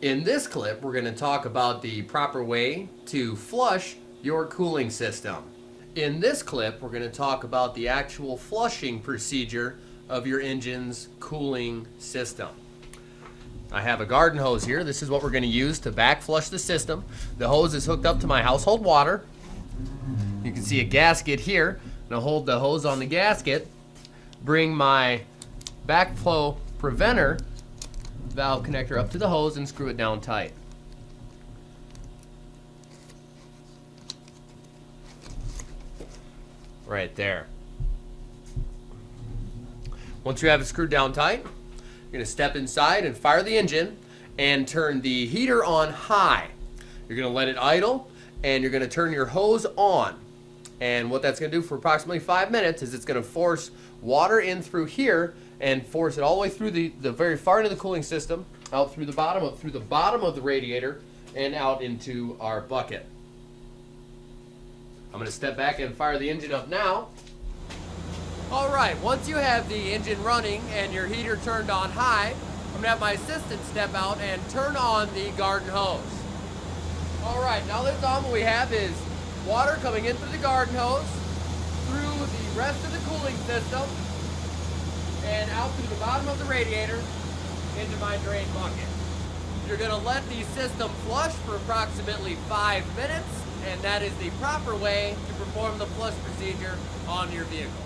In this clip, we're going to talk about the proper way to flush your cooling system. In this clip, we're going to talk about the actual flushing procedure of your engine's cooling system. I have a garden hose here. This is what we're going to use to back flush the system. The hose is hooked up to my household water. You can see a gasket here. Now hold the hose on the gasket, bring my backflow preventer valve connector up to the hose and screw it down tight. Right there. Once you have it screwed down tight, you're going to step inside and fire the engine and turn the heater on high. You're going to let it idle and you're going to turn your hose on. And what that's going to do for approximately 5 minutes is it's going to force water in through here and force it all the way through the very far end of the cooling system, out through the bottom of the radiator, and out into our bucket. I'm going to step back and fire the engine up now. All right, once you have the engine running and your heater turned on high, I'm going to have my assistant step out and turn on the garden hose. All right, now that it's on, what we have is water coming in through the garden hose, through the rest of the cooling system, and out through the bottom of the radiator into my drain bucket. You're going to let the system flush for approximately 5 minutes, and that is the proper way to perform the flush procedure on your vehicle.